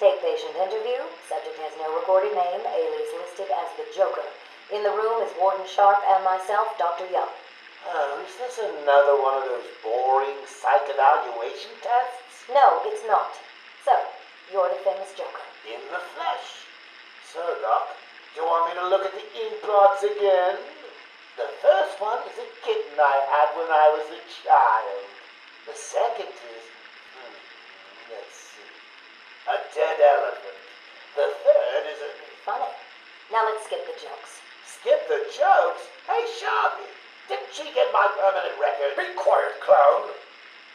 Take patient interview. Subject has no recorded name. Alias listed as the Joker. In the room is Warden Sharp and myself, Dr. Young. Oh, is this another one of those boring psych evaluation tests? No, it's not. So, you're the famous Joker. In the flesh. So, Doc, do you want me to look at the ink blots again? The first one is a kitten I had when I was a child. The second is, let's see, a dead elephant. The third is a... Funny. Now let's skip the jokes. Skip the jokes? Hey, Sharpie, didn't she get my permanent record? Be quiet, clown.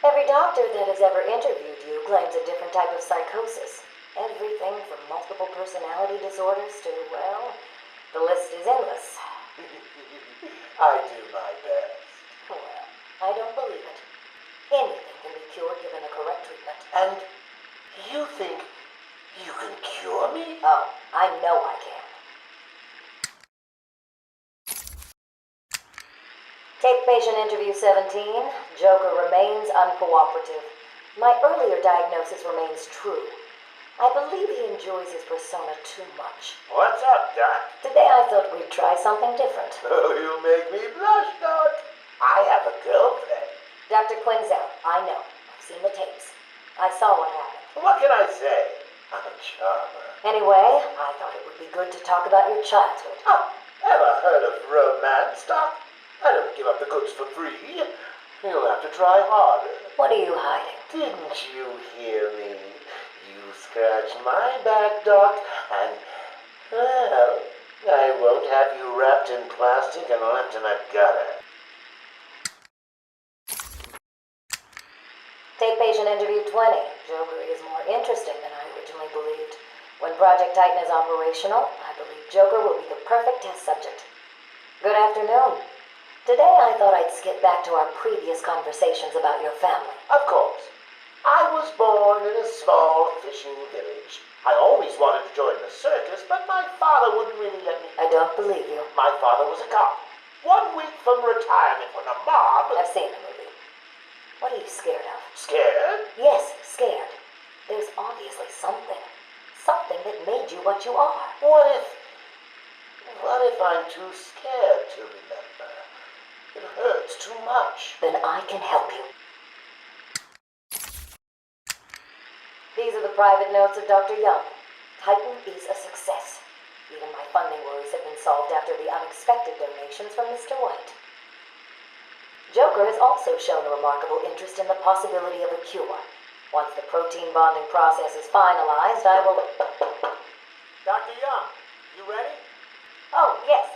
Every doctor that has ever interviewed you claims a different type of psychosis. Everything from multiple personality disorders to, well, the list is endless. I do my best. Well, I don't believe it. Anything can be cured given a correct treatment. And you think you can cure me? Oh, I know I can. Take patient interview 17. Joker remains uncooperative. My earlier diagnosis remains true. I believe he enjoys his persona too much. What's up, Doc? Today I thought we'd try something different. Oh, you make me blush, Doc. I have a girlfriend. Dr. Quinzel, I know. I've seen the tapes. I saw what happened. What can I say? I'm a charmer. Anyway, I thought it would be good to talk about your childhood. Oh, ever heard of romance, Doc? I don't give up the goods for free. You'll have to try harder. What are you hiding? Didn't you hear me? You scratch my back, Doc, and, well, I won't have you wrapped in plastic and left in a gutter. Take patient interview 20. Joker is more interesting than I originally believed. When Project Titan is operational, I believe Joker will be the perfect test subject. Good afternoon. Today I thought I'd skip back to our previous conversations about your family. Of course. I was born in a small fishing village. I always wanted to join the circus, but my father wouldn't really let me. I don't believe you. My father was a cop. 1 week from retirement when a mob... I've seen the movie. What are you scared of? Scared? Yes, scared. There's obviously something. Something that made you what you are. What if I'm too scared to remember? It hurts too much. Then I can help you. These are the private notes of Dr. Young. Titan is a success. Even my funding worries have been solved after the unexpected donations from Mr. White. Joker has also shown a remarkable interest in the possibility of a cure. Once the protein bonding process is finalized, I will... Dr. Young, you ready? Oh, yes,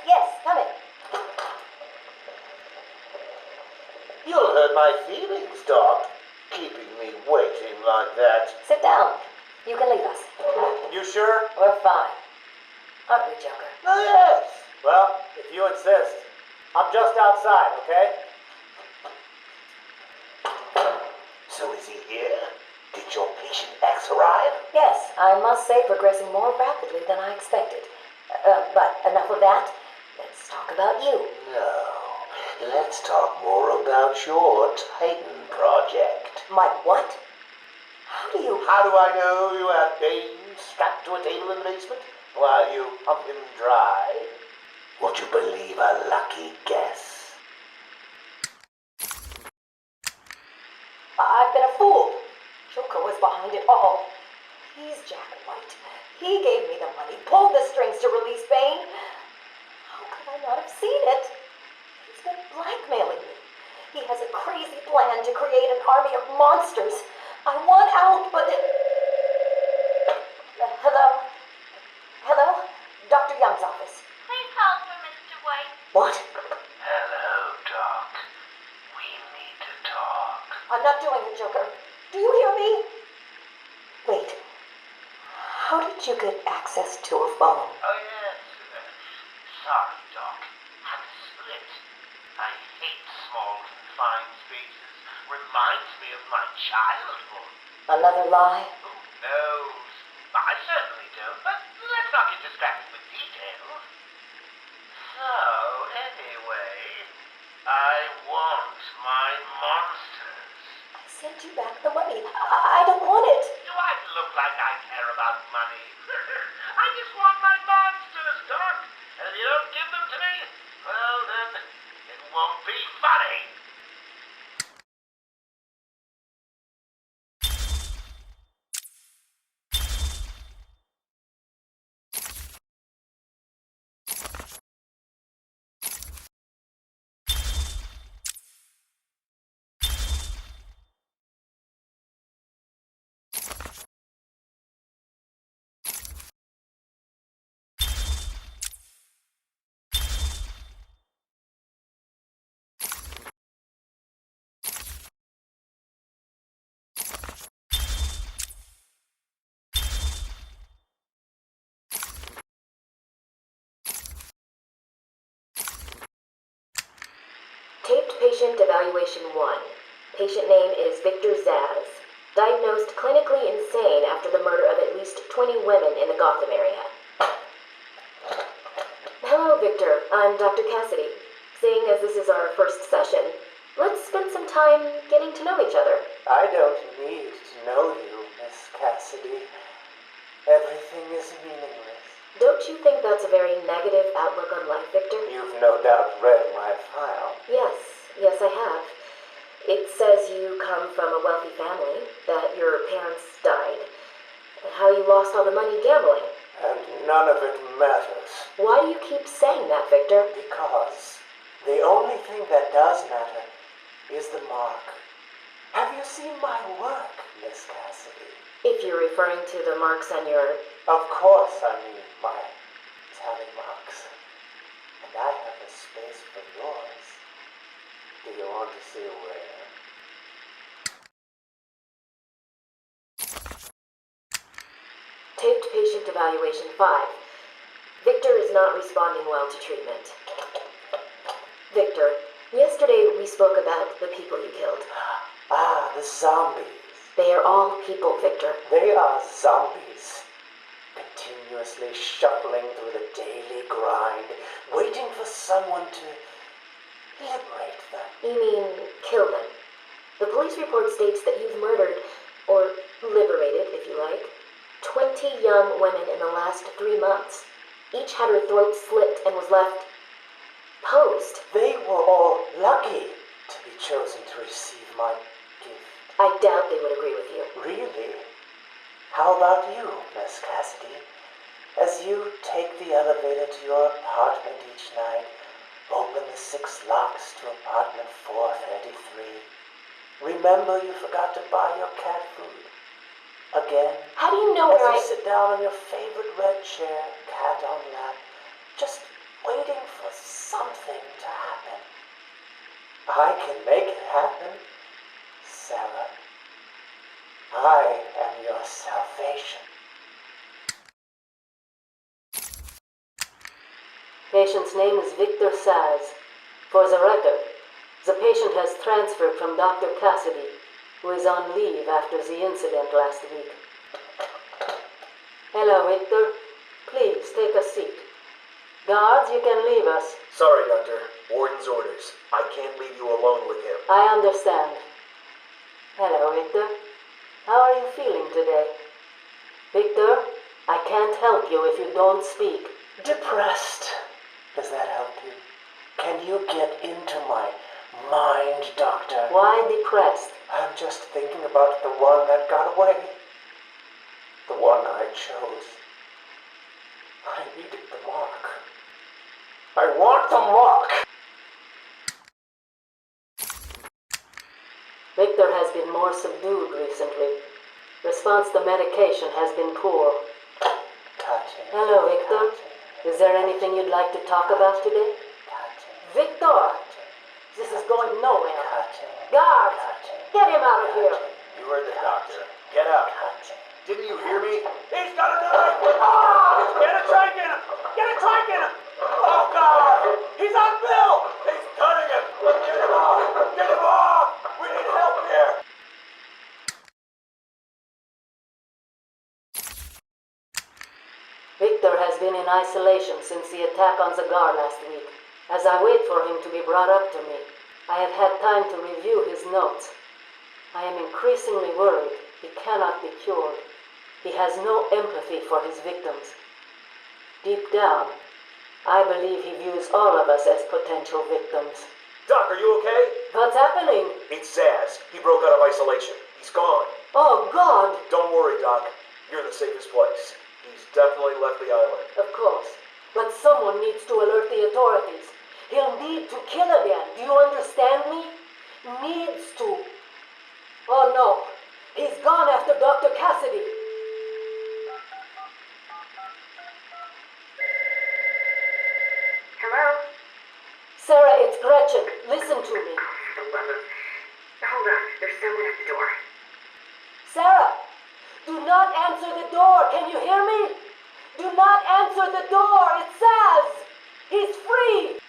come in. You'll hurt my feelings, Doc, keeping me waiting like that. Sit down. You can leave us. You sure? We're fine. Aren't we, Joker? Oh, yes. Well, if you insist. I'm just outside, okay? So is he here? Did your patient X arrive? Yes, I must say progressing more rapidly than I expected. But enough of that. Let's talk about you. No. Let's talk more about your Titan project. My what? How do I know you have Bane strapped to a table in the basement while you pump him dry? Would you believe a lucky guess? I've been a fool. Joker was behind it all. He's Jack White. He gave me the money, pulled the strings to release Bane. How could I not have seen it? He's been blackmailing me. He has a crazy plan to create an army of monsters. I want out, but... Hello? Dr. Young's office. Please hold for Mr. White. What? Hello, Doc. We need to talk. I'm not doing it, Joker. Do you hear me? Wait. How did you get access to a phone? Oh, yes. Sorry, Doc. I'm split. I hate small, confined spaces. Reminds me of my childhood. Another lie? Who knows? I certainly don't, but let's not get distracted with details. So, anyway, I want my monsters. I sent you back the money. I don't want it. You I look like I care about money? I just want my monsters, Doc. And if you don't give them to me, well then, it won't be funny. Taped patient evaluation 1. Patient name is Victor Zaz. Diagnosed clinically insane after the murder of at least 20 women in the Gotham area. Hello, Victor. I'm Dr. Cassidy. Seeing as this is our first session, let's spend some time getting to know each other. I don't need to know you, Miss Cassidy. Everything is meaningless. Don't you think that's a very negative outlook on life, Victor? You've no doubt read my file. Yes, I have. It says you come from a wealthy family, that your parents died, how you lost all the money gambling. And none of it matters. Why do you keep saying that, Victor? Because the only thing that does matter is the mark. Have you seen my work, Miss Cassidy? If you're referring to the marks on your... Of course I mean my tally marks. And I have a space for yours. Do you want to see where? Taped patient evaluation 5. Victor is not responding well to treatment. Victor, yesterday we spoke about the people you killed. Ah, the zombies. They are all people, Victor. They are zombies, continuously shuffling through the daily grind, waiting for someone to liberate them. You mean kill them? The police report states that you've murdered, or liberated if you like, 20 young women in the last 3 months. Each had her throat slit and was left posed. They were all lucky to be chosen to receive my gift. I doubt they would agree with you. Really? How about you, Miss Cassidy? As you take the elevator to your apartment each night, open the 6 locks to apartment 433. Remember you forgot to buy your cat food. Again. How do you know As where you sit down on your favorite red chair, cat on lap, just waiting for something to happen. I can make it happen, Sarah. I am your salvation. Patient's name is Victor Saz. For the record, the patient has transferred from Dr. Cassidy, who is on leave after the incident last week. Hello, Victor. Please, take a seat. Guards, you can leave us. Sorry, Doctor. Warden's orders. I can't leave you alone with him. I understand. Hello, Victor. How are you feeling today? Victor, I can't help you if you don't speak. Depressed. Does that help you? Can you get into my mind, Doctor? Why depressed? I'm just thinking about the one that got away. The one I chose. I needed the mark. I want the mark! Victor has been more subdued recently. Response to medication has been poor. Touching. Hello, Victor. Is there anything you'd like to talk about today? Touching. Victor! This is going nowhere. Touching. Guards! Touching. Get him out of here! You heard the doctor. Get out. Touching. Didn't you hear me? He's got a knife! Ah! Get a trike in him! Get a trike in him! Oh, God! He's on Bill! He's cutting him! Get him off! Get him off! We need help here! Victor has been in isolation since the attack on Zagar last week. As I wait for him to be brought up to me, I have had time to review his notes. I am increasingly worried. He cannot be cured. He has no empathy for his victims. Deep down, I believe he views all of us as potential victims. Doc, are you okay? What's happening? It's Zaz. He broke out of isolation. He's gone. Oh, God! Don't worry, Doc. You're in the safest place. He's definitely left the island. Of course. But someone needs to alert the authorities. He'll need to kill again. Do you understand me? Needs to. Oh, no. He's gone after Dr. Cassidy. Hello? Sarah, it's Gretchen. Listen to me. Hold on, there's someone at the door. Sarah, do not answer the door. Can you hear me? Do not answer the door. It says he's free.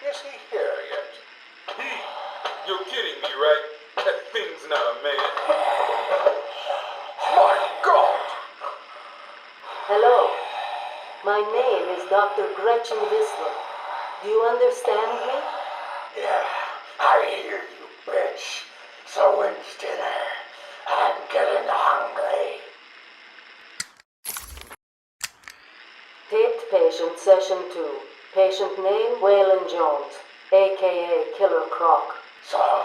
Is he here yet? You're kidding me, right? That thing's not a man. My God! Hello. My name is Dr. Gretchen Whistler. Do you understand me? Yeah, I hear you, bitch. So when's dinner? I'm getting hungry. Taped patient session 2. Patient name Waylon Jones, a.k.a. Killer Croc. So,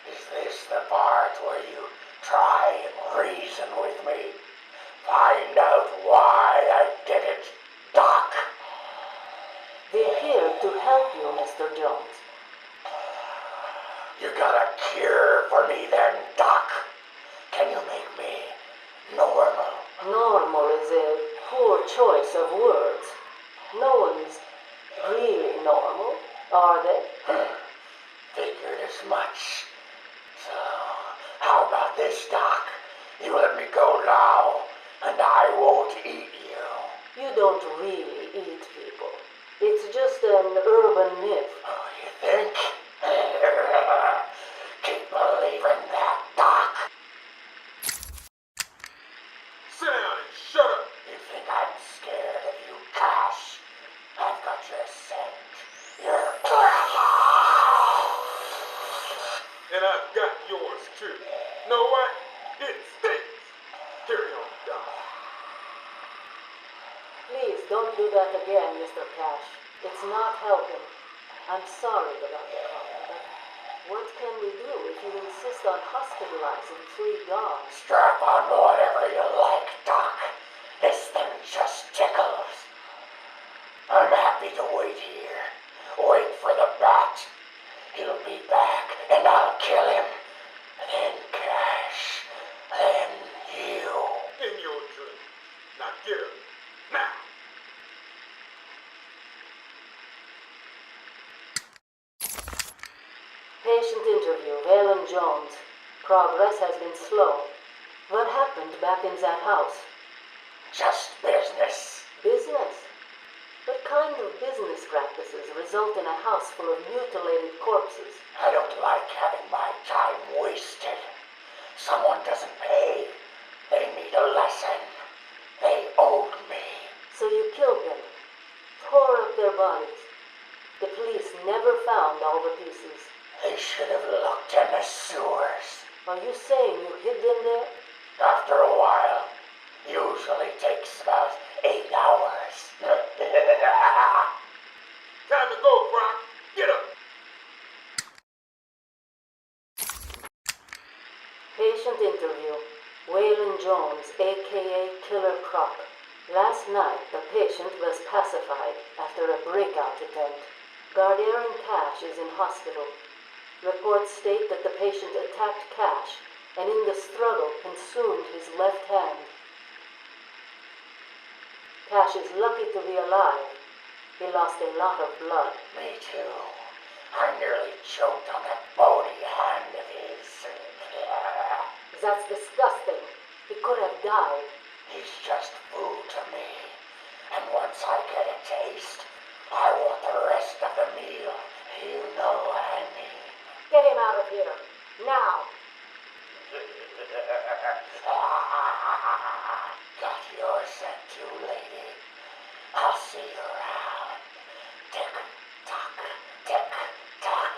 is this the part where you try and reason with me? Find out why I did it, Doc. We're here to help you, Mr. Jones. You got a cure for me then, Doc? Can you make me normal? Normal is a poor choice of words. No one's really normal, are they? Figured as much. So, how about this, Doc? You let me go now, and I won't eat you. You don't really eat people. It's just an urban myth. Oh, you think? Keep believing that, Doc. Sit down and shut up. You think I'm scared of you, Cash? I've got your scent. You're... And I've got yours too. Know what? It stinks. Carry on, Doc. Please don't do that again, Mr. Cash. It's not helping. I'm sorry about the comment, but what can we do if you insist on hospitalizing 3 dogs? Strap on whatever you like, Doc. This thing just tickles. I'm happy to wait here. Wait for the bat. He'll be back, and I'll kill him. Then Cash. Then you. In your dream. Now get up. Now. Patient interview, Waylon Jones. Progress has been slow. What happened back in that house? Just business. Business? What kind of business practices result in a house full of mutilated corpses? I don't like having my time wasted. Someone doesn't pay. They need a lesson. They owed me. So you killed them, tore up their bodies. The police never found all the pieces. They should have looked in the sewers. Are you saying you hid them there? After a while. Usually takes about 8 hours. Time to go, Croc. Get up. Patient interview. Waylon Jones, a.k.a. Killer Croc. Last night, the patient was pacified after a breakout attempt. Guardian Cash is in hospital. Reports state that the patient attacked Cash and in the struggle consumed his left hand. Cash is lucky to be alive. He lost a lot of blood. Me too. I nearly choked on that bony hand of his. That's disgusting. He could have died. He's just food to me. And once I get a taste, I want the rest of the meal. You know what I mean. Get him out of here. Now. Got your scent too, lady. I'll see you around. Tick, tock, tick, tock.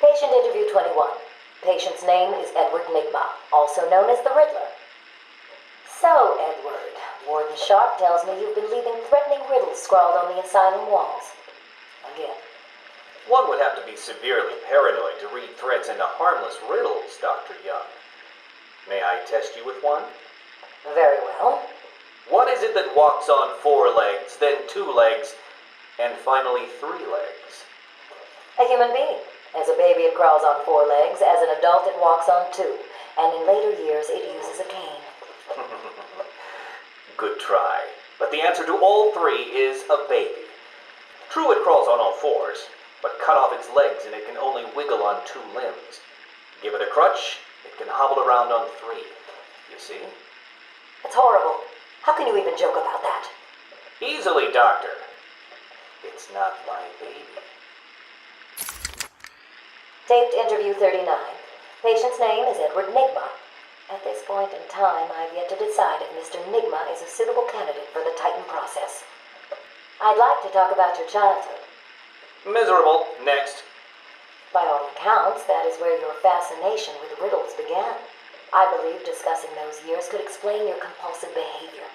Patient interview 21. Patient's name is Edward Nigma, also known as the Riddler. So, Edward, Warden Sharp tells me you've been leaving threatening riddles scrawled on the asylum walls. Again. One would have to be severely paranoid to read threats into harmless riddles, Dr. Young. May I test you with one? Very well. What is it that walks on 4 legs, then 2 legs, and finally 3 legs? A human being. As a baby, it crawls on 4 legs. As an adult, it walks on 2. And in later years, it uses a cane. Good try. But the answer to all 3 is a baby. True, it crawls on all 4s, but cut off its legs and it can only wiggle on 2 limbs. Give it a crutch, it can hobble around on 3. You see? It's horrible. How can you even joke about that? Easily, Doctor. It's not my baby. Taped interview 39. Patient's name is Edward Nigma. At this point in time, I've yet to decide if Mr. Nigma is a suitable candidate for the Titan process. I'd like to talk about your childhood. Miserable. Next. By all accounts, that is where your fascination with riddles began. I believe discussing those years could explain your compulsive behavior.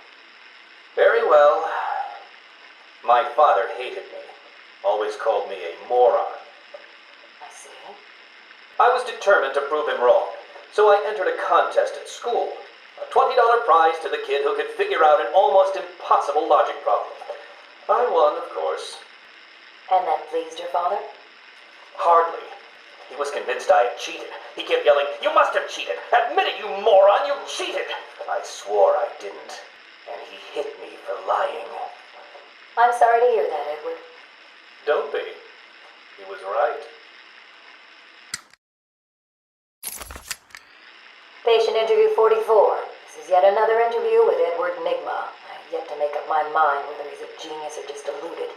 Very well. My father hated me. Always called me a moron. I see. I was determined to prove him wrong, so I entered a contest at school. A $20 prize to the kid who could figure out an almost impossible logic problem. I won, of course. And that pleased your father? Hardly. He was convinced I had cheated. He kept yelling, "You must have cheated! Admit it, you moron! You cheated!" I swore I didn't, and he hit me for lying. I'm sorry to hear that, Edward. Don't be. He was right. Patient interview 44. This is yet another interview with Edward Nigma. I've yet to make up my mind whether he's a genius or just deluded.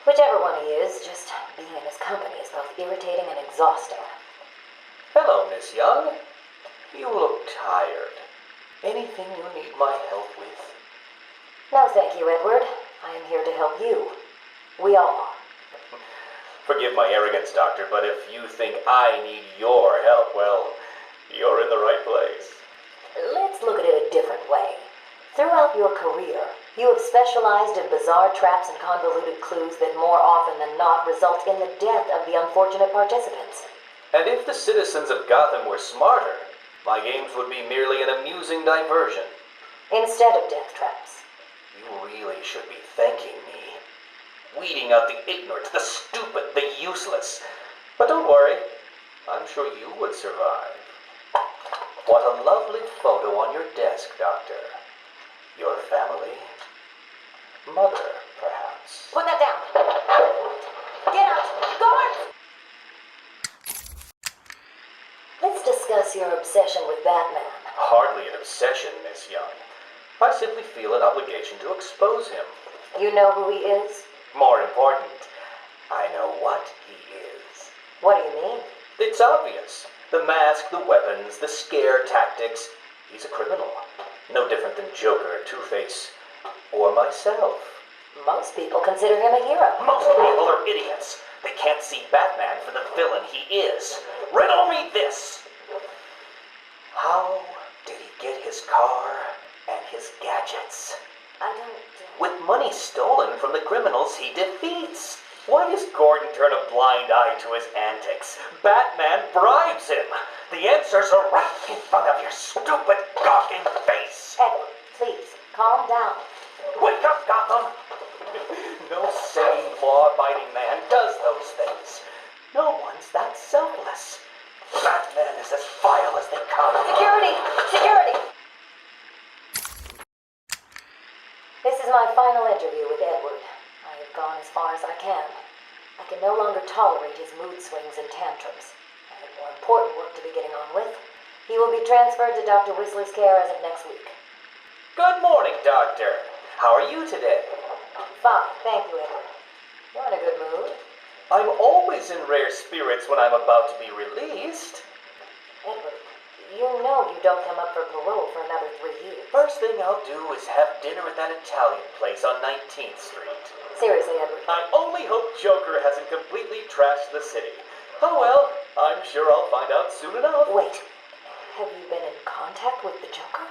Whichever one he is, just being in his company is both irritating and exhausting. Hello, Miss Young. You look tired. Anything you need my help with? No, thank you, Edward. I am here to help you. We all are. Forgive my arrogance, Doctor, but if you think I need your help, well, you're in the right place. Let's look at it a different way. Throughout your career, you have specialized in bizarre traps and convoluted clues that more often than not result in the death of the unfortunate participants. And if the citizens of Gotham were smarter, my games would be merely an amusing diversion. Instead of death traps. You really should be thanking me. Weeding out the ignorant, the stupid, the useless. But don't worry, I'm sure you would survive. What a lovely photo on your desk, Doctor. Your family? Mother, perhaps. Put that down. Get out. Go on. Let's discuss your obsession with Batman. Hardly an obsession, Miss Young. I simply feel an obligation to expose him. You know who he is? More important, I know what he is. What do you mean? It's obvious. The mask, the weapons, the scare tactics. He's a criminal. No different than Joker, Two-Face, or myself. Most people consider him a hero. Most people are idiots. They can't see Batman for the villain he is. Riddle me this. How did he get his car and his gadgets? I don't... With money stolen from the criminals he defeats. Why does Gordon turn a blind eye to his antics? Batman bribes him. The answers are right in front of your stupid, gawking face. Edward, please, calm down. Wake up, Gotham! No sane, law-abiding man does those things. No one's that selfless. interview with Edward. I have gone as far as I can. I can no longer tolerate his mood swings and tantrums. I have more important work to be getting on with. He will be transferred to Dr. Whistler's care as of next week. Good morning, Doctor. How are you today? Fine, thank you, Edward. You're in a good mood. I'm always in rare spirits when I'm about to be released. Edward, you know you don't come up for parole for another 3 years. First thing I'll do is have dinner at that Italian place on 19th Street. Seriously, Edward. I only hope Joker hasn't completely trashed the city. Oh well, I'm sure I'll find out soon enough. Wait, have you been in contact with the Joker?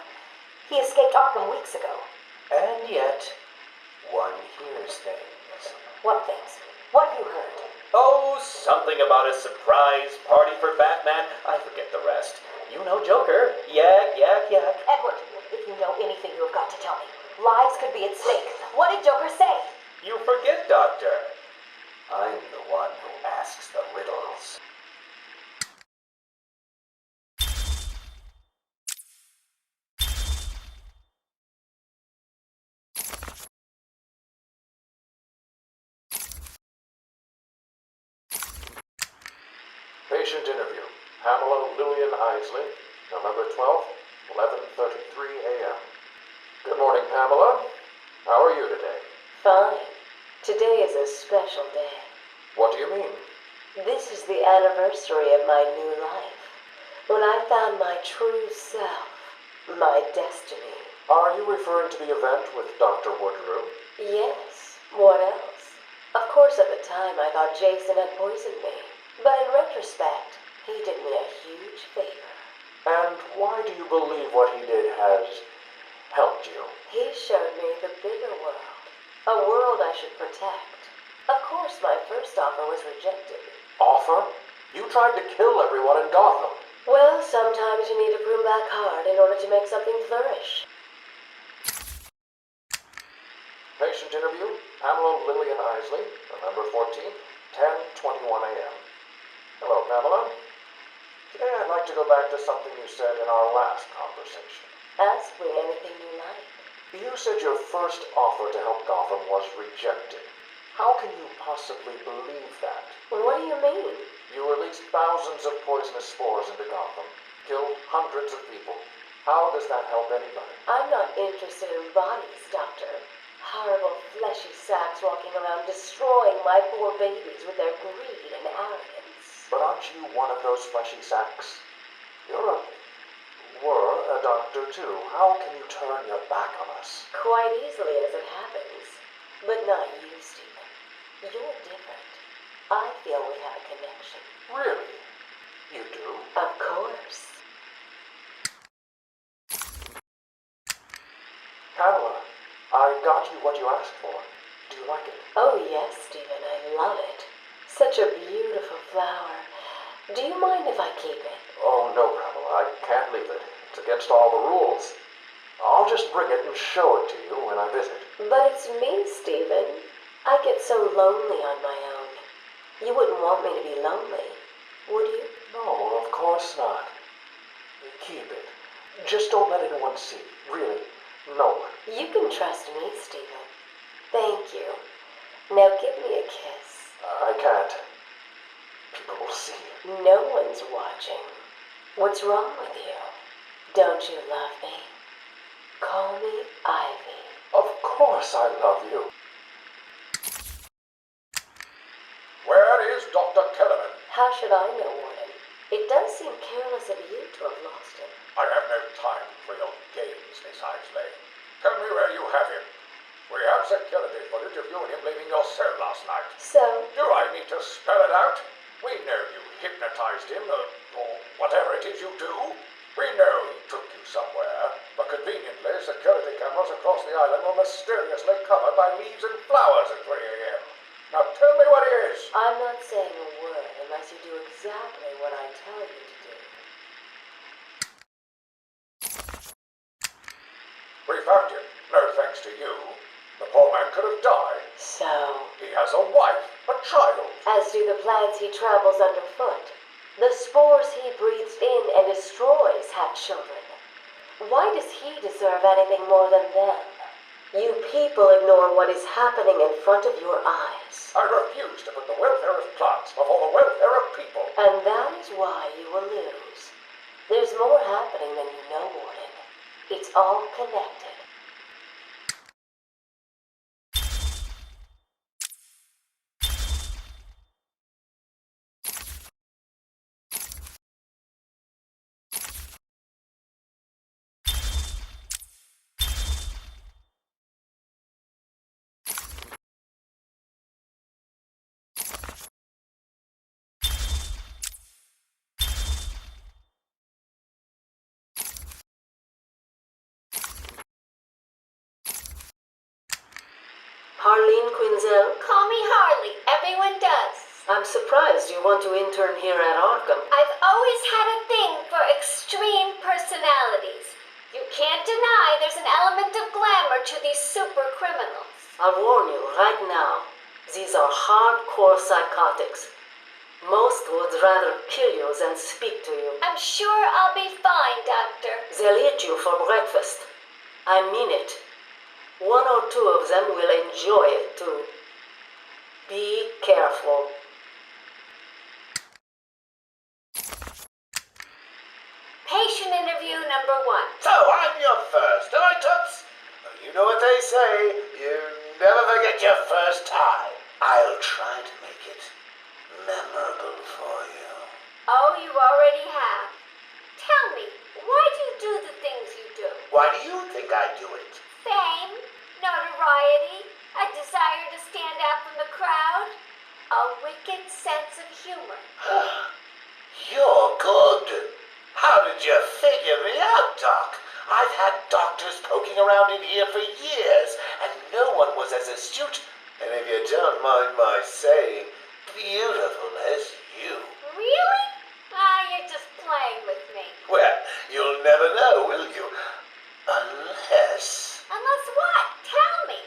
He escaped Arkham weeks ago. And yet, one hears things. What things? What have you heard? Oh, something about a surprise party for Batman. I forget the rest. You know Joker. Yak, yak, yak. Edward, if you know anything, you have got to tell me. Lives could be at stake. What did Joker say? You forget, Doctor. I'm the one who asks the riddles. Patient interview. Pamela Lillian Isley, November 12th, 11:33 a.m. Good morning, Pamela. How are you today? Fine. Today is a special day. What do you mean? This is the anniversary of my new life. When I found my true self, my destiny. Are you referring to the event with Dr. Woodrow? Yes. What else? Of course, at the time, I thought Jason had poisoned me. But in retrospect, he did me a huge favor. And why do you believe what he did has helped you? He showed me the bigger world. A world I should protect. Of course, my first offer was rejected. Offer? You tried to kill everyone in Gotham. Well, sometimes you need to prune back hard in order to make something flourish. Patient interview. Pamela Lillian Isley, November 14th, 10:21 a.m. Hello, Pamela. Today I'd like to go back to something you said in our last conversation. Ask me anything you like. You said your first offer to help Gotham was rejected. How can you possibly believe that? What do you mean? You released thousands of poisonous spores into Gotham, killed hundreds of people. How does that help anybody? I'm not interested in bodies, Doctor. Horrible fleshy sacks walking around destroying my poor babies with their greed and arrogance. But aren't you one of those fleshy sacks? Were a doctor too. How can you turn your back on us? Quite easily as it happens. But not you, Stephen. You're different. I feel we have a connection. Really? You do? Of course. Pamela, I got you what you asked for. Do you like it? Oh, yes, Stephen, I love it. Such a beautiful flower. Do you mind if I keep it? Oh, no, Pamela, I can't leave it. It's against all the rules. I'll just bring it and show it to you when I visit. But it's me, Stephen. I get so lonely on my own. You wouldn't want me to be lonely, would you? No, of course not. Keep it. Just don't let anyone see. Really, no one. You can trust me, Stephen. Thank you. Now give me a kiss. I can't. People will see. No one's watching. What's wrong with you? Don't you love me? Call me Ivy. Of course I love you. Where is Dr. Kellerman? How should I know, Warden? It does seem careless of you to have lost him. I have no time for your games, Miss Isley. Tell me where you have him. We have security footage of you and him leaving your cell last night. So, Do I need to spell it out? We know you hypnotized him, or whatever it is you do. We know he took you somewhere, but conveniently, security cameras across the island were mysteriously covered by leaves and flowers at 3 a.m. Now tell me what it is. I'm not saying a word unless you do exactly what I tell you to do. We found him, no thanks to you. The poor man could have died. So, He has a wife, a child. as do the plants he tramples underfoot. The spores he breathes in and destroys have children. Why does he deserve anything more than them? You people ignore what is happening in front of your eyes. I refuse to put the welfare of plants before the welfare of people. And that is why you will lose. There's more happening than you know, Warden. It's all connected. Harleen Quinzel, Call me Harley. Everyone does. I'm surprised you want to intern here at Arkham. I've always had a thing for extreme personalities. You can't deny there's an element of glamour to these super criminals. I'll warn you right now, these are hardcore psychotics. Most would rather kill you than speak to you. I'm sure I'll be fine, Doctor. They'll eat you for breakfast. I mean it. One or two of them will enjoy it too. Be careful. Patient interview number 1. So, I'm your first, am I, Toots? Well, you know what they say, you never forget your first time. I'll try to make it memorable for you. Oh, you already have. Tell me, why do you do the things you do? Why do you think I do it? Fame, notoriety, a desire to stand out from the crowd, a wicked sense of humor. You're good. How did you figure me out, Doc? I've had doctors poking around in here for years, and no one was as astute, and if you don't mind my saying, beautiful as you. Really? You're just playing with me. Well, you'll never know, will you? Unless... Unless what? Tell me.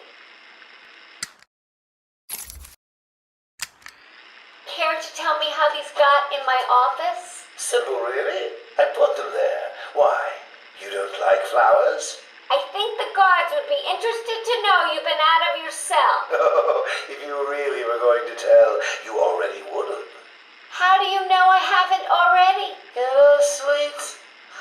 Care to tell me how these got in my office? Simple, really. I put them there. Why? You don't like flowers? I think the guards would be interested to know you've been out of your cell. Oh, if you really were going to tell, you already would have. How do you know I haven't already? You know, sweet,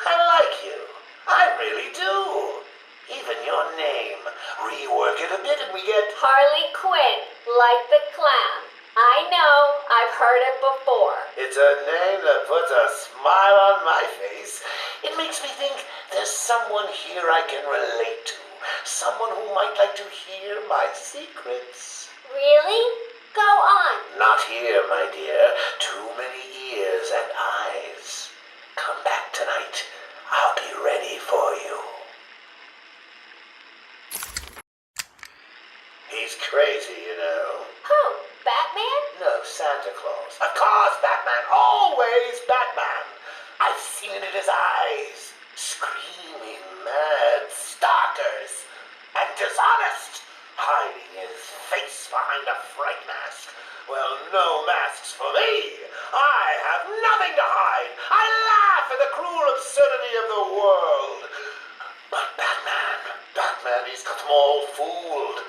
I like you. I really do. Even your name. Rework it a bit and we get... Harley Quinn, like the clown. I know, I've heard it before. It's a name that puts a smile on my face. It makes me think there's someone here I can relate to. Someone who might like to hear my secrets. Really? Go on. Not here, my dear. Too many ears and eyes. Come back tonight. I'll be ready for you. He's crazy, you know. Who? Batman? No, Santa Claus. Of course, Batman. Always Batman. I've seen it in his eyes. Screaming mad stalkers. And dishonest. Hiding his face behind a fright mask. Well, no masks for me. I have nothing to hide. I laugh at the cruel absurdity of the world. But Batman, he's got them all fooled.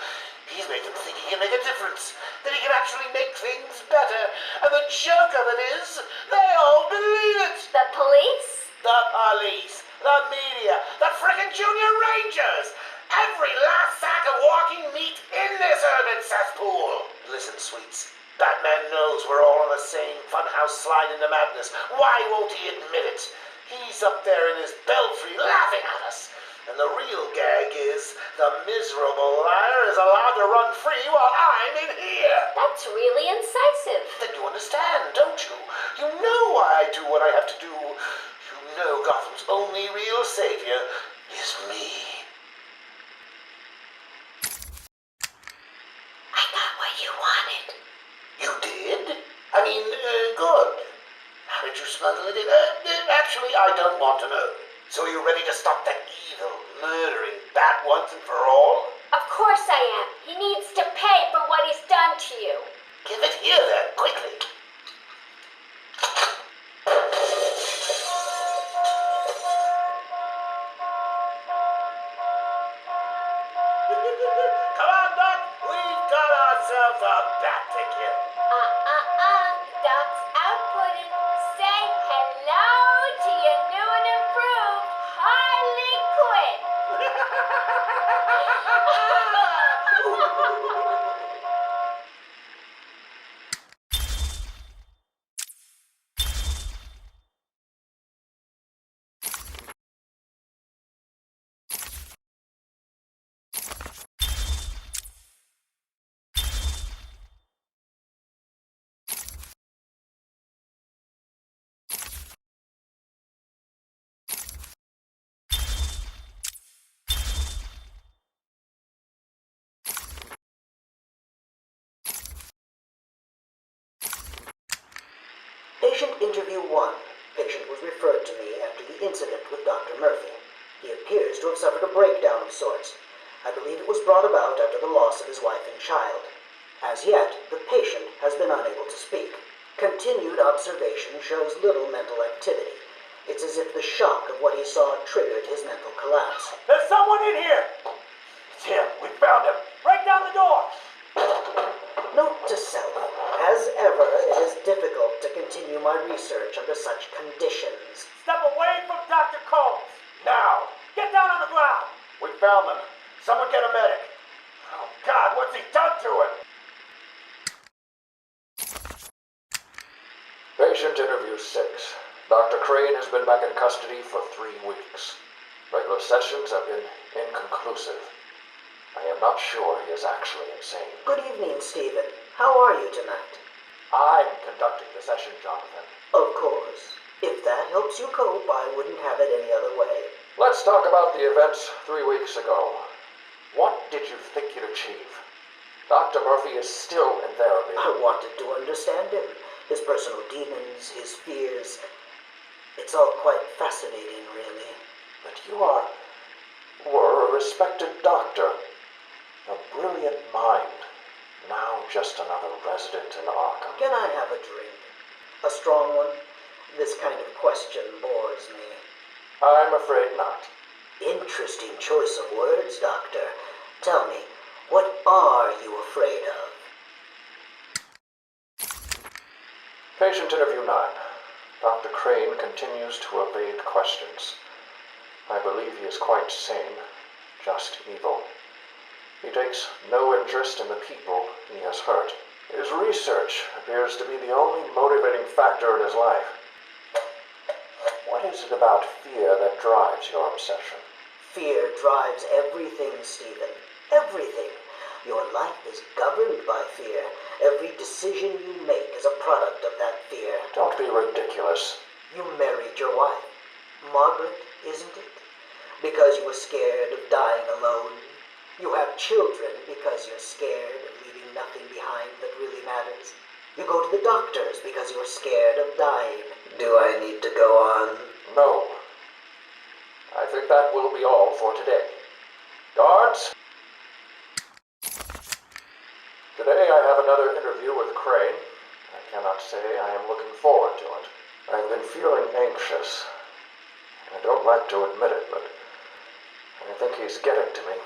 He's made them think he can make a difference, that he can actually make things better. And the joke of it is, they all believe it. The police? The police, the media, the frickin' junior rangers. Every last sack of walking meat in this urban cesspool. Listen, sweets. Batman knows we're all on the same funhouse slide into madness. Why won't he admit it? He's up there in his belfry laughing at us. And the real gag is the miserable liar is allowed to run free while I'm in here. That's really incisive. Then you understand, don't you? You know why I do what I have to do. You know Gotham's only real savior is me. I got what you wanted. You did? I mean, good. How did you smuggle it in? Actually, I don't want to know. So are you ready to stop that evil, murdering bat once and for all? Of course I am. He needs to pay for what he's done to you. Give it here then, quickly. interview 1. Patient was referred to me after the incident with Dr. Murphy. He appears to have suffered a breakdown of sorts. I believe it was brought about after the loss of his wife and child. As yet, the patient has been unable to speak. Continued observation shows little mental activity. It's as if the shock of what he saw triggered his mental collapse. There's someone in here! It's him. We found him. Break down the door! Note to self, as ever, it is difficult to continue my research under such conditions. Step away from Dr. Combs! Now. Get down on the ground! We found them. Someone get a medic. Oh, God, what's he done to him? Patient interview 6. Dr. Crane has been back in custody for 3 weeks. Regular sessions have been inconclusive. I am not sure he is actually insane. Good evening, Stephen. How are you tonight? I'm conducting the session, Jonathan. Of course. If that helps you cope, I wouldn't have it any other way. Let's talk about the events 3 weeks ago. What did you think you'd achieve? Dr. Murphy is still in therapy. I wanted to understand him. His personal demons, his fears. It's all quite fascinating, really. But you were a respected doctor. A brilliant mind. Now just another resident in Arkham. Can I have a drink? A strong one? This kind of question bores me. I'm afraid not. Interesting choice of words, Doctor. Tell me, what are you afraid of? Patient interview 9. Dr. Crane continues to evade questions. I believe he is quite sane, just evil. He takes no interest in the people he has hurt. His research appears to be the only motivating factor in his life. What is it about fear that drives your obsession? Fear drives everything, Stephen. Everything. Your life is governed by fear. Every decision you make is a product of that fear. Don't be ridiculous. You married your wife, Margaret, isn't it? Because you were scared of dying alone. You have children because you're scared of leaving nothing behind that really matters. You go to the doctors because you're scared of dying. Do I need to go on? No. I think that will be all for today. Guards? Today I have another interview with Crane. I cannot say I am looking forward to it. I've been feeling anxious. I don't like to admit it, but I think he's getting to me.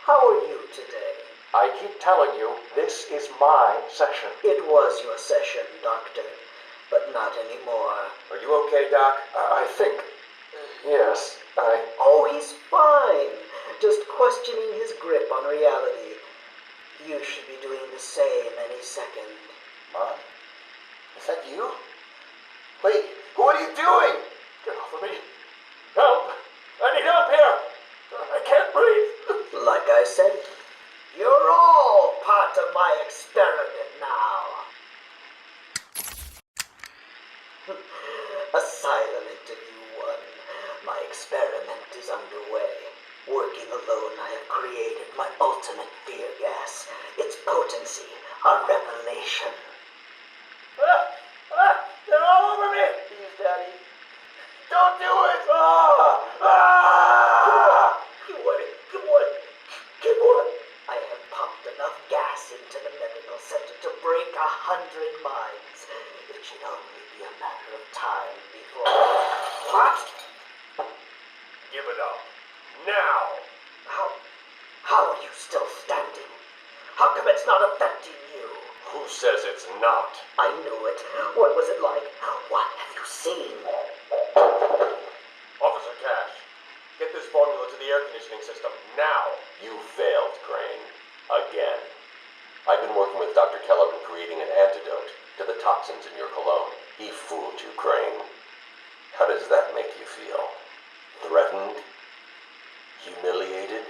How are you today? I keep telling you, this is my session. It was your session, Doctor, but not anymore. Are you okay, Doc? I think... Yes, Oh, he's fine. Just questioning his grip on reality. You should be doing the same any second. Mom? Is that you? Wait, what are you doing? Get off of me. Help! I need help here! I can't breathe! Like I said, you're all part of my experiment now. Asylum interview 1. My experiment is underway. Working alone, I have created my ultimate fear gas. Its potency, a revelation. They're all over me! Please, Daddy. Don't do it! Keep on. I have pumped enough gas into the medical center to break 100 minds. It should only be a matter of time before... What? Give it up. Now! How are you still standing? How come it's not affecting you? Who says it's not? I knew it. What was it like? What have you seen? Officer Cash, get this formula to the air conditioning system now. You failed, Crane. Again. I've been working with Dr. Keller in creating an antidote to the toxins in your cologne. He fooled you, Crane. How does that make you feel? Threatened? Humiliated?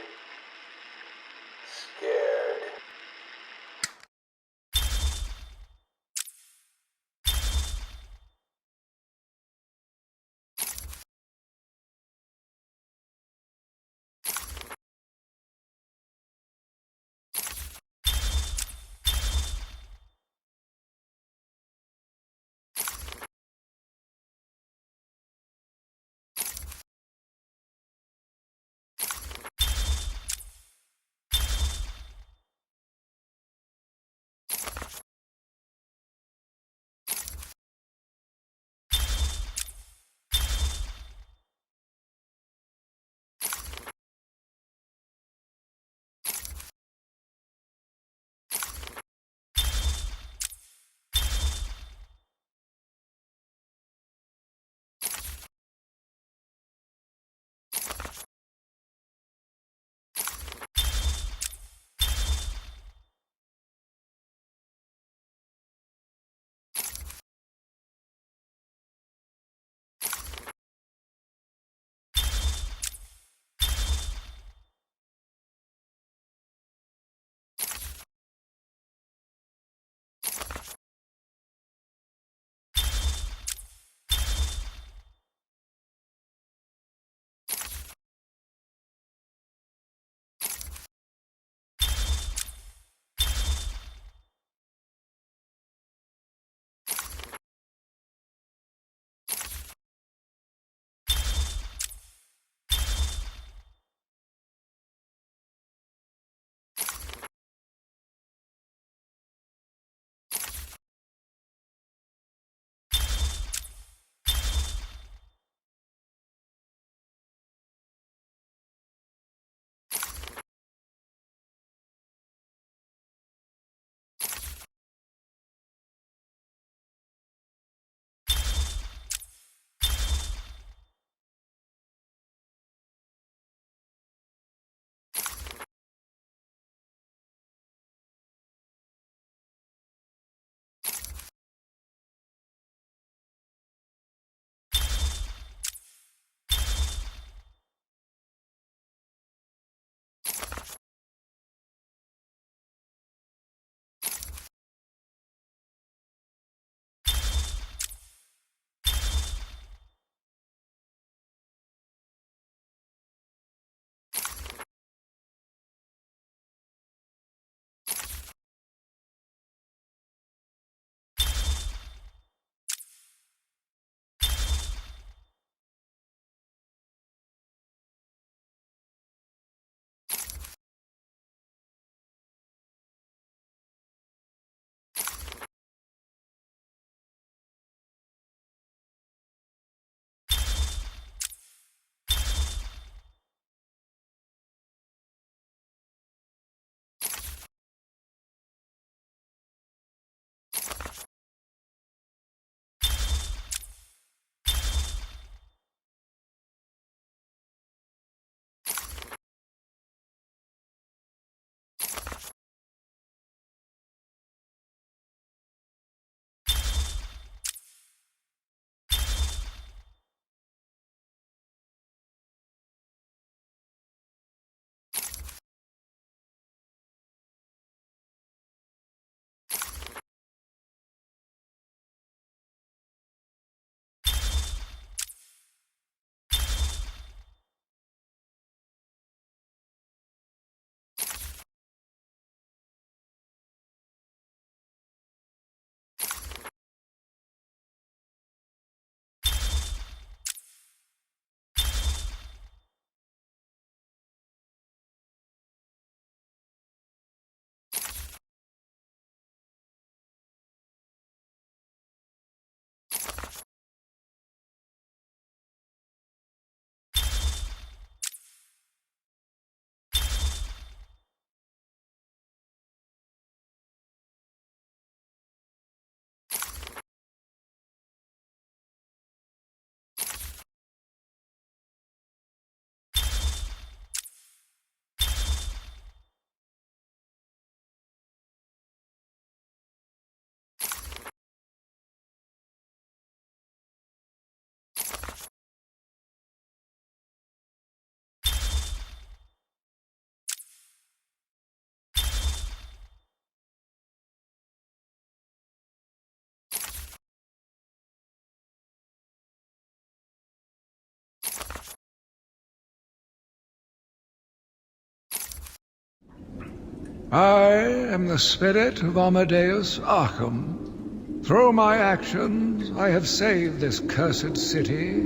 I am the spirit of Amadeus Arkham. Through my actions, I have saved this cursed city,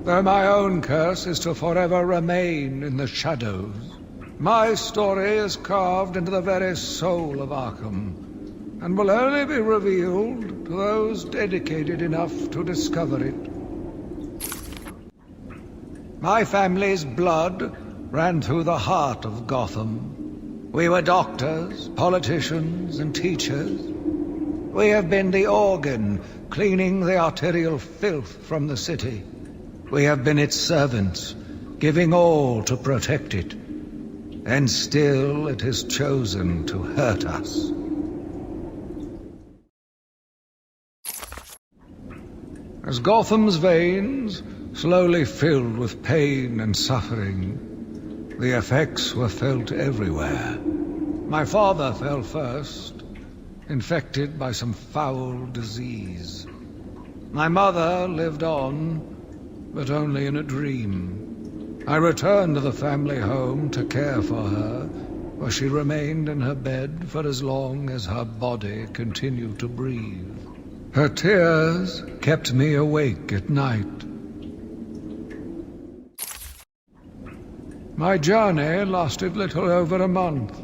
though my own curse is to forever remain in the shadows. My story is carved into the very soul of Arkham, and will only be revealed to those dedicated enough to discover it. My family's blood ran through the heart of Gotham. We were doctors, politicians, and teachers. We have been the organ cleaning the arterial filth from the city. We have been its servants, giving all to protect it. And still it has chosen to hurt us. As Gotham's veins slowly filled with pain and suffering, the effects were felt everywhere. My father fell first, infected by some foul disease. My mother lived on, but only in a dream. I returned to the family home to care for her, where she remained in her bed for as long as her body continued to breathe. Her tears kept me awake at night. My journey lasted little over a month.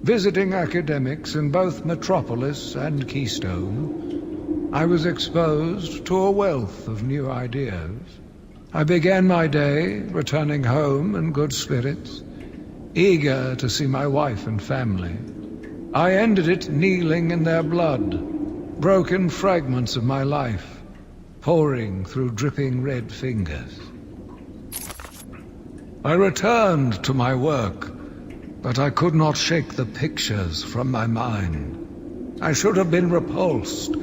Visiting academics in both Metropolis and Keystone, I was exposed to a wealth of new ideas. I began my day returning home in good spirits, eager to see my wife and family. I ended it kneeling in their blood, broken fragments of my life pouring through dripping red fingers. I returned to my work, but I could not shake the pictures from my mind. I should have been repulsed,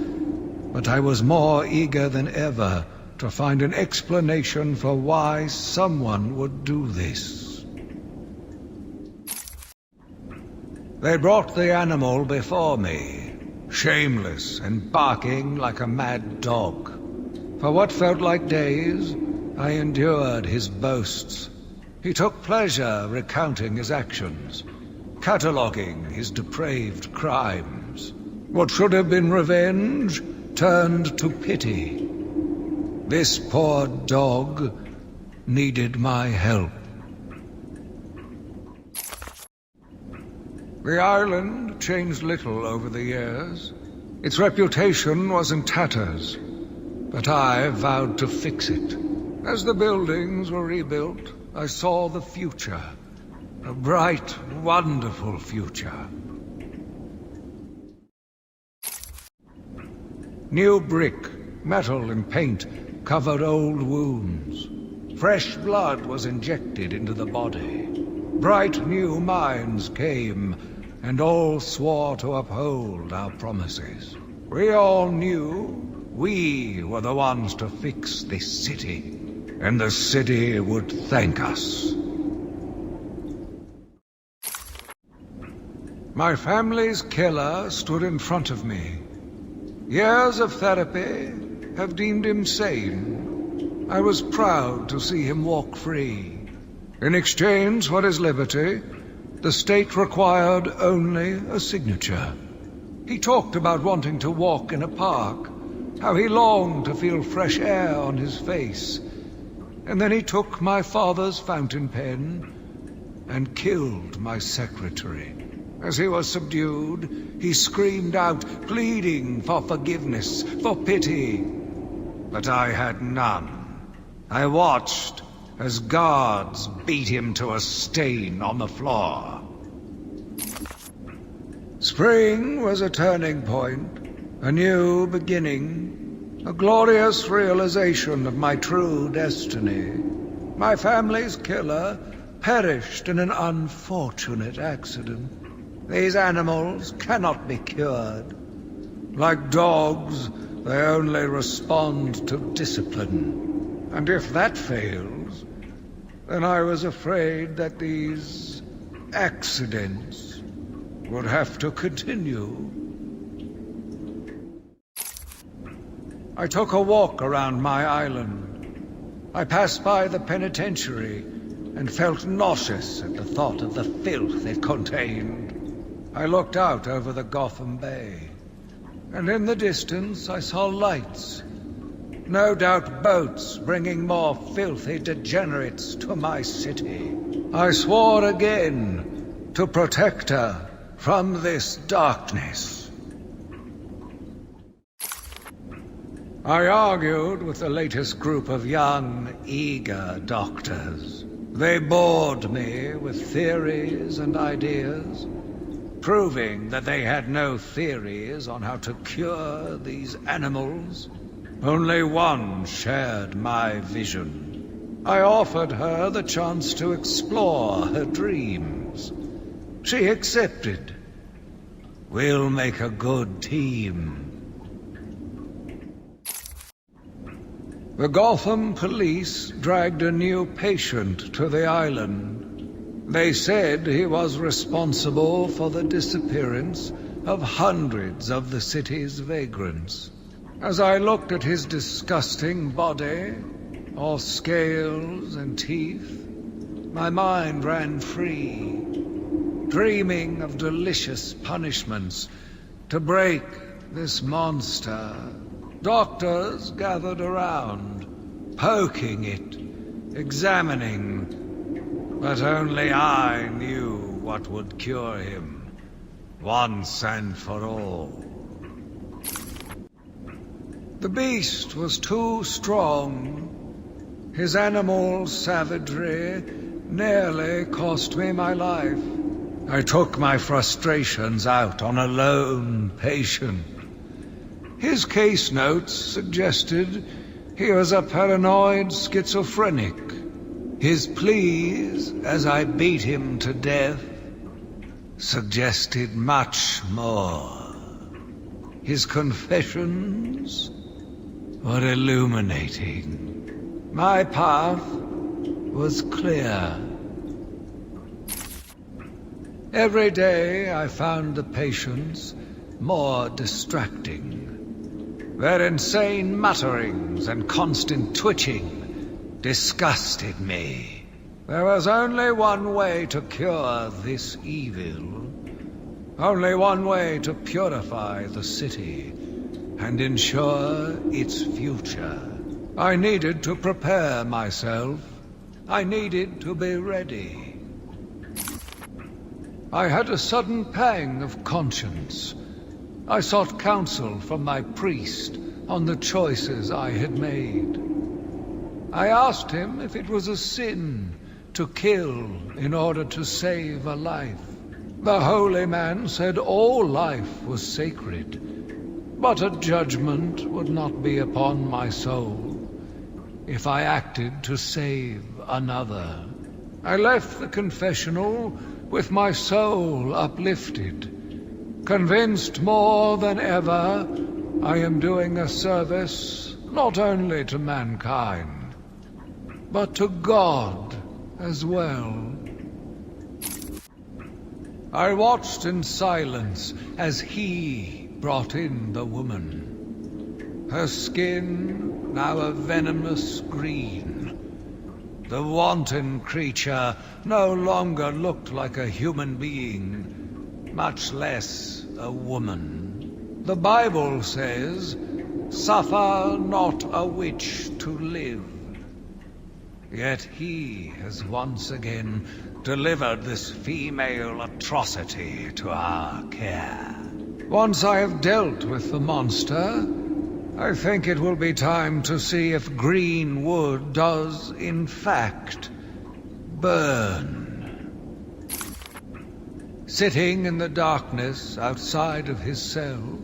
but I was more eager than ever to find an explanation for why someone would do this. They brought the animal before me, shameless and barking like a mad dog. For what felt like days, I endured his boasts. He took pleasure recounting his actions, cataloguing his depraved crimes. What should have been revenge turned to pity. This poor dog needed my help. The island changed little over the years. Its reputation was in tatters, but I vowed to fix it. As the buildings were rebuilt, I saw the future. A bright, wonderful future. New brick, metal and paint covered old wounds. Fresh blood was injected into the body. Bright new minds came, and all swore to uphold our promises. We all knew we were the ones to fix this city, and the city would thank us. My family's killer stood in front of me. Years of therapy have deemed him sane. I was proud to see him walk free. In exchange for his liberty, the state required only a signature. He talked about wanting to walk in a park, how he longed to feel fresh air on his face. And then he took my father's fountain pen and killed my secretary. As he was subdued, he screamed out, pleading for forgiveness, for pity. But I had none. I watched as guards beat him to a stain on the floor. Spring was a turning point, a new beginning, a glorious realization of my true destiny. My family's killer perished in an unfortunate accident. These animals cannot be cured. Like dogs, they only respond to discipline. And if that fails, then I was afraid that these accidents would have to continue. I took a walk around my island. I passed by the penitentiary and felt nauseous at the thought of the filth it contained. I looked out over the Gotham Bay, and in the distance I saw lights. No doubt boats bringing more filthy degenerates to my city. I swore again to protect her from this darkness. I argued with the latest group of young, eager doctors. They bored me with theories and ideas, proving that they had no theories on how to cure these animals. Only one shared my vision. I offered her the chance to explore her dreams. She accepted. We'll make a good team. The Gotham police dragged a new patient to the island. They said he was responsible for the disappearance of hundreds of the city's vagrants. As I looked at his disgusting body, all scales and teeth, my mind ran free, dreaming of delicious punishments to break this monster. Doctors gathered around, poking it, examining, but only I knew what would cure him, once and for all. The beast was too strong. His animal savagery nearly cost me my life. I took my frustrations out on a lone patient. His case notes suggested he was a paranoid schizophrenic. His pleas, as I beat him to death, suggested much more. His confessions were illuminating. My path was clear. Every day I found the patients more distracting. Their insane mutterings and constant twitching disgusted me. There was only one way to cure this evil. Only one way to purify the city and ensure its future. I needed to prepare myself. I needed to be ready. I had a sudden pang of conscience. I sought counsel from my priest on the choices I had made. I asked him if it was a sin to kill in order to save a life. The holy man said all life was sacred, but a judgment would not be upon my soul if I acted to save another. I left the confessional with my soul uplifted, convinced more than ever I am doing a service not only to mankind, but to God as well. I watched in silence as he brought in the woman. Her skin now a venomous green. The wanton creature no longer looked like a human being, much less a woman. The Bible says, "Suffer not a witch to live." Yet he has once again delivered this female atrocity to our care. Once I have dealt with the monster, I think it will be time to see if green wood does, in fact, burn. Sitting in the darkness outside of his cell,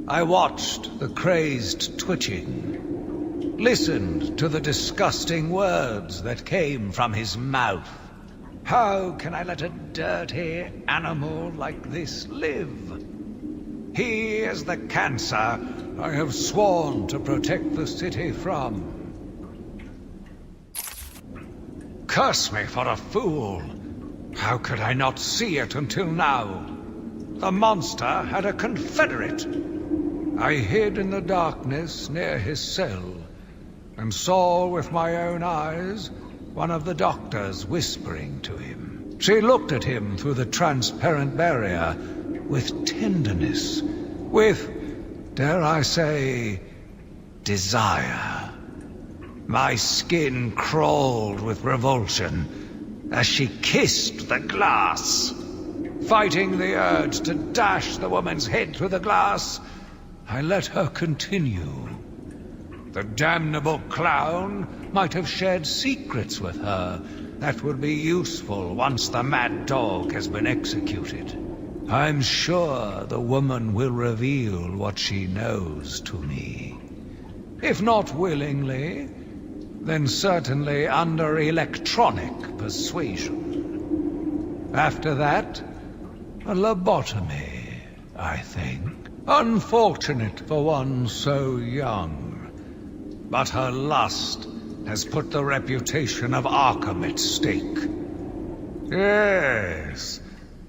I watched the crazed twitching, listened to the disgusting words that came from his mouth. How can I let a dirty animal like this live? He is the cancer I have sworn to protect the city from. Curse me for a fool! How could I not see it until now? The monster had a confederate. I hid in the darkness near his cell, and saw with my own eyes one of the doctors whispering to him. She looked at him through the transparent barrier with tenderness, with, dare I say, desire. My skin crawled with revulsion as she kissed the glass. Fighting the urge to dash the woman's head through the glass, I let her continue. The damnable clown might have shared secrets with her that would be useful once the mad dog has been executed. I'm sure the woman will reveal what she knows to me. If not willingly, then certainly under electronic persuasion. After that, a lobotomy, I think. Unfortunate for one so young. But her lust has put the reputation of Arkham at stake. Yes,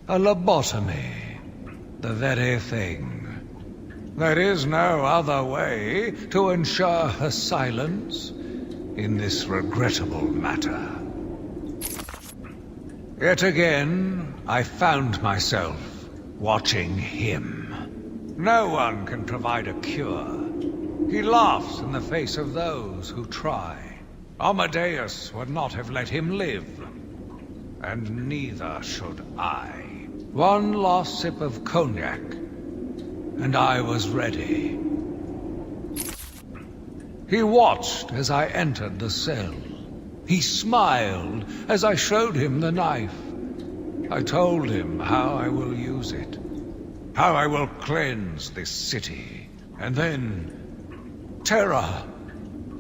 a lobotomy. The very thing. There is no other way to ensure her silence in this regrettable matter. Yet again, I found myself watching him. No one can provide a cure. He laughs in the face of those who try. Amadeus would not have let him live. And neither should I. One last sip of cognac, and I was ready. He watched as I entered the cell. He smiled as I showed him the knife. I told him how I will use it, how I will cleanse this city. And then, terror.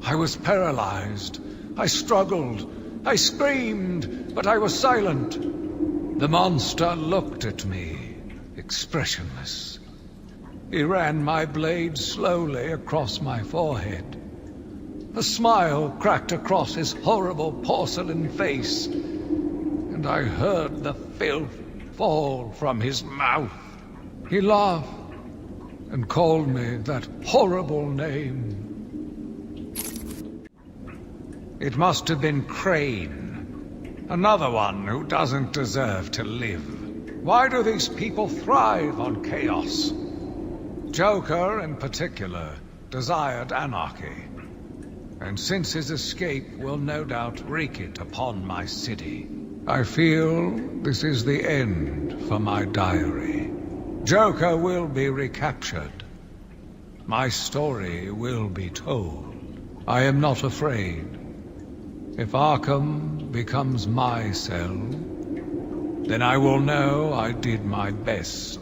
I was paralyzed. I struggled. I screamed, but I was silent. The monster looked at me, expressionless. He ran my blade slowly across my forehead. A smile cracked across his horrible porcelain face, and I heard the filth fall from his mouth. He laughed and called me that horrible name. It must have been Crane, another one who doesn't deserve to live. Why do these people thrive on chaos? Joker, in particular, desired anarchy. And since his escape will no doubt wreak it upon my city, I feel this is the end for my diary. Joker will be recaptured. My story will be told. I am not afraid. If Arkham becomes my cell, then I will know I did my best.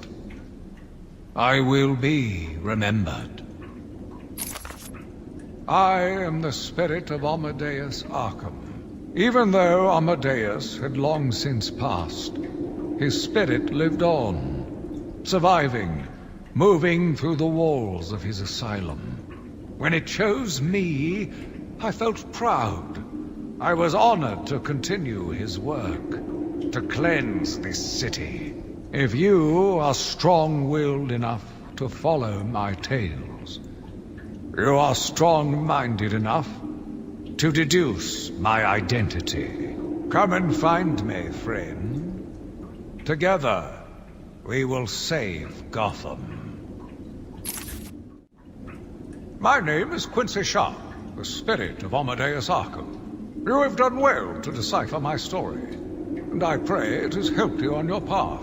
I will be remembered. I am the spirit of Amadeus Arkham. Even though Amadeus had long since passed, his spirit lived on, surviving, moving through the walls of his asylum. When it chose me, I felt proud. I was honored to continue his work, to cleanse this city. If you are strong-willed enough to follow my tales, you are strong-minded enough to deduce my identity. Come and find me, friend. Together, we will save Gotham. My name is Quincy Sharp, the spirit of Amadeus Arkham. You have done well to decipher my story, and I pray it has helped you on your path.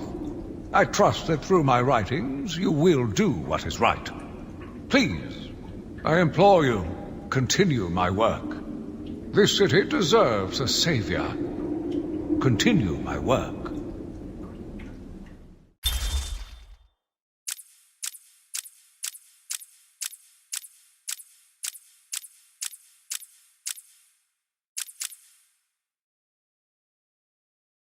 I trust that through my writings you will do what is right. Please, I implore you, continue my work. This city deserves a savior. Continue my work.